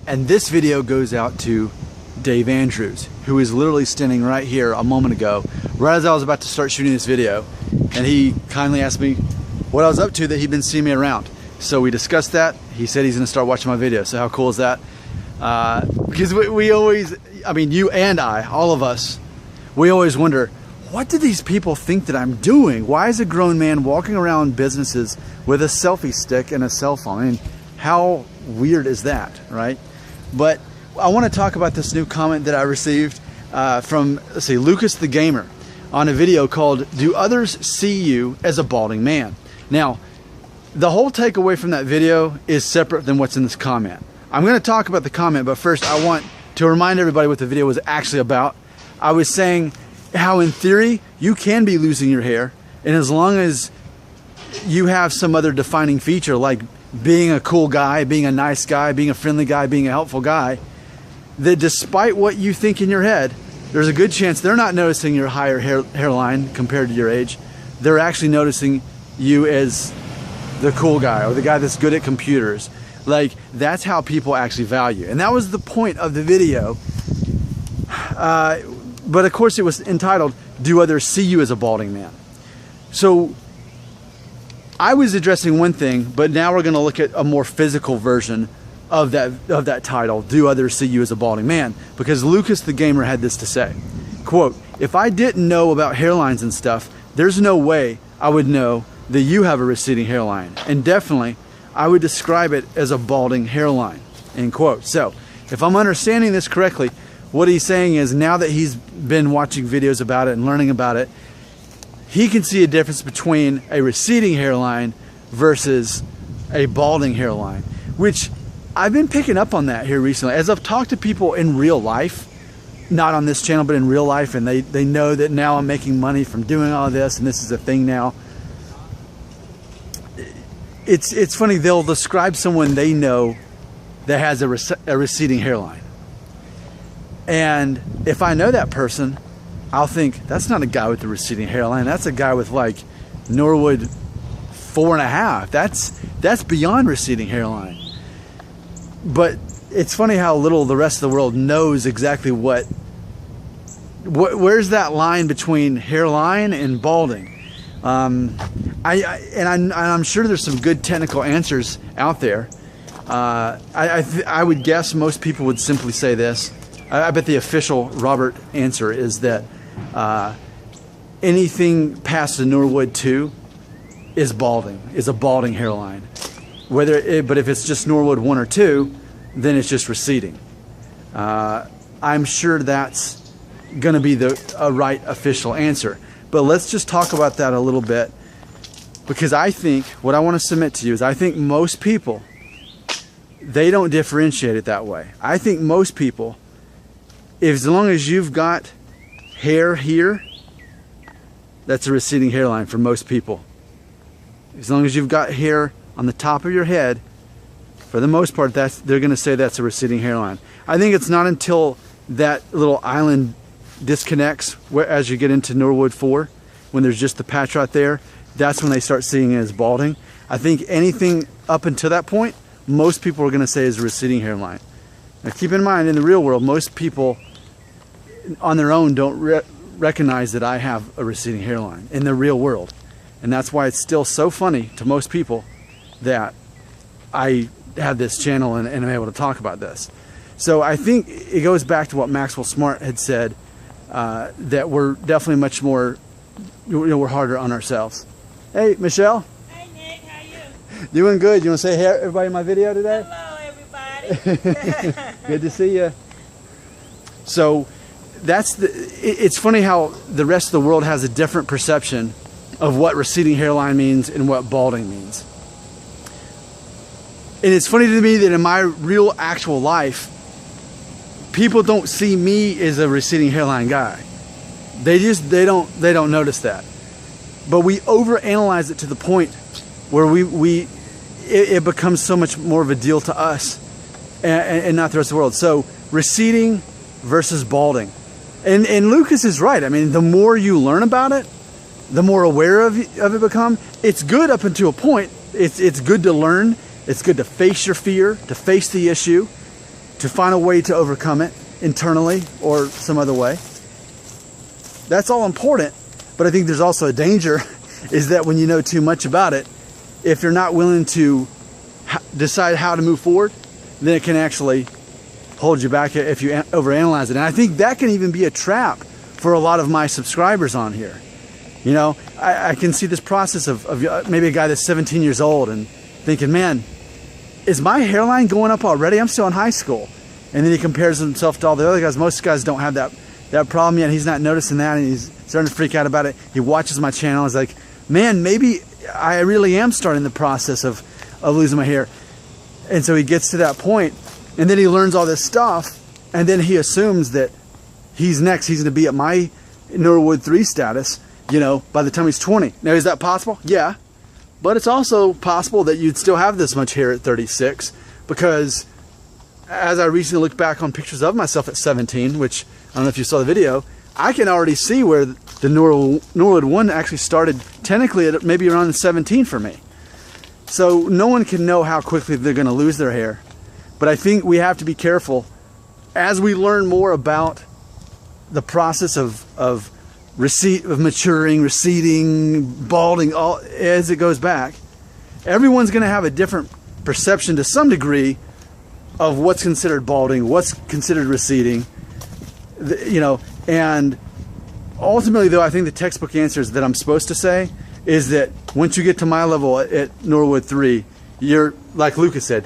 And this video goes out to Dave Andrews, who is literally standing right here a moment ago, right as I was about to start shooting this video. And he kindly asked me what I was up to, that he'd been seeing me around. So we discussed that. He said he's gonna start watching my videos. So how cool is that? Because we always, I mean, you and I, all of us, we always wonder, what do these people think that I'm doing? Why is a grown man walking around businesses with a selfie stick and a cell phone? I mean, how weird is that, right? But I want to talk about this new comment that I received from, let's see, Lucas the Gamer on a video called, "Do Others See You as a Balding Man?" Now, the whole takeaway from that video is separate than what's in this comment. I'm going to talk about the comment, but first I want to remind everybody what the video was actually about. I was saying how in theory you can be losing your hair, and as long as you have some other defining feature like being a cool guy, being a nice guy, being a friendly guy, being a helpful guy, that despite what you think in your head, there's a good chance they're not noticing your higher hairline compared to your age. They're actually noticing you as the cool guy or the guy that's good at computers. Like, that's how people actually value. And that was the point of the video. But of course it was entitled, "Do Others See You as a Balding Man?" So I was addressing one thing, but now we're gonna look at a more physical version of that title, "Do Others See You as a Balding Man?" Because Lucas the Gamer had this to say, quote, "If I didn't know about hairlines and stuff, there's no way I would know that you have a receding hairline. And definitely, I would describe it as a balding hairline," end quote. So, if I'm understanding this correctly, what he's saying is now that he's been watching videos about it and learning about it, he can see a difference between a receding hairline versus a balding hairline, which I've been picking up on that here recently. As I've talked to people in real life, not on this channel, but in real life, and they know that now I'm making money from doing all of this, and this is a thing now. It's funny, they'll describe someone they know that has a receding hairline. And if I know that person, I'll think, that's not a guy with a receding hairline. That's a guy with like Norwood 4.5. That's beyond receding hairline. But it's funny how little the rest of the world knows exactly where's that line between hairline and balding. I'm sure there's some good technical answers out there. I would guess most people would simply say this. I bet the official Robert answer is that anything past the Norwood 2 is balding, is a balding hairline. But if it's just Norwood 1 or 2, then it's just receding. I'm sure that's going to be a right official answer. But let's just talk about that a little bit, because I think what I want to submit to you is I think most people, they don't differentiate it that way. I think most people, as long as you've got hair here, that's a receding hairline for most people. As long as you've got hair on the top of your head, for the most part, they're going to say that's a receding hairline. I think it's not until that little island disconnects as you get into Norwood 4, when there's just the patch right there, that's when they start seeing it as balding. I think anything up until that point, most people are going to say is a receding hairline. Now keep in mind, in the real world, most people on their own don't recognize that I have a receding hairline in the real world. And that's why it's still so funny to most people that I have this channel and I'm able to talk about this. So I think it goes back to what Maxwell Smart had said, that we're definitely much more, we're harder on ourselves. Hey, Michelle. Hey, Nick, how you? Doing good. You want to say hey everybody in my video today? Hello, everybody. Good to see you. So it's funny how the rest of the world has a different perception of what receding hairline means and what balding means. And it's funny to me that in my real actual life, people don't see me as a receding hairline guy. They don't notice that. But we overanalyze it to the point where it becomes so much more of a deal to us and not the rest of the world. So receding versus balding. And Lucas is right. I mean, the more you learn about it, the more aware of it become. It's good up until a point. It's good to learn. It's good to face your fear, to face the issue. to find a way to overcome it internally or some other way. That's all important, but I think there's also a danger is that when you know too much about it, if you're not willing to decide how to move forward, then it can actually hold you back if you overanalyze it. And I think that can even be a trap for a lot of my subscribers on here. You know, I can see this process of maybe a guy that's 17 years old and thinking, man, is my hairline going up already? I'm still in high school. And then he compares himself to all the other guys. Most guys don't have that problem yet. He's not noticing that, and he's starting to freak out about it. He watches my channel. He's like, man, maybe I really am starting the process of losing my hair. And so he gets to that point, and then he learns all this stuff, and then he assumes that he's next. He's going to be at my Norwood 3 status, you know, by the time he's 20. Now, is that possible? Yeah. But it's also possible that you'd still have this much hair at 36, because as I recently looked back on pictures of myself at 17, which I don't know if you saw the video, I can already see where the Norwood 1 actually started technically at maybe around 17 for me. So no one can know how quickly they're going to lose their hair. But I think we have to be careful as we learn more about the process of maturing, receding, balding, all as it goes back. Everyone's going to have a different perception to some degree of what's considered balding, what's considered receding, you know. And ultimately, though, I think the textbook answers that I'm supposed to say is that once you get to my level at Norwood 3, you're, like Lucas said,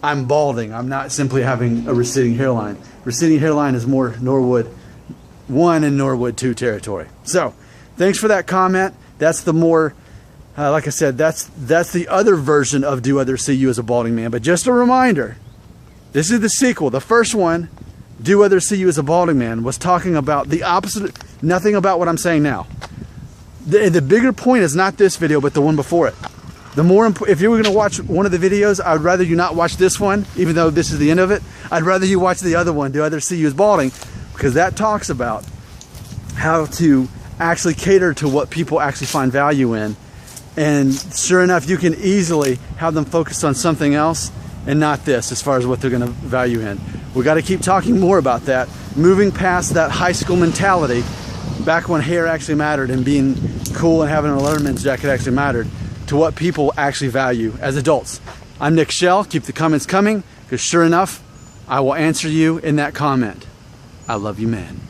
I'm balding. I'm not simply having a receding hairline. Receding hairline is more Norwood 1 and Norwood 2 territory. So, thanks for that comment. That's the more, like I said, that's the other version of Do Others See You as a Balding Man. But just a reminder, this is the sequel. The first one, Do Others See You as a Balding Man, was talking about the opposite, nothing about what I'm saying now. The bigger point is not this video, but the one before it. The more, if you were going to watch one of the videos, I would rather you not watch this one, even though this is the end of it. I'd rather you watch the other one, Do Others See You as Balding, because that talks about how to actually cater to what people actually find value in. And sure enough, you can easily have them focus on something else and not this as far as what they're going to value in. We got to keep talking more about that, moving past that high school mentality, back when hair actually mattered and being cool and having a Letterman's jacket actually mattered, to what people actually value as adults. I'm Nick Shell. Keep the comments coming, because sure enough, I will answer you in that comment. I love you, man.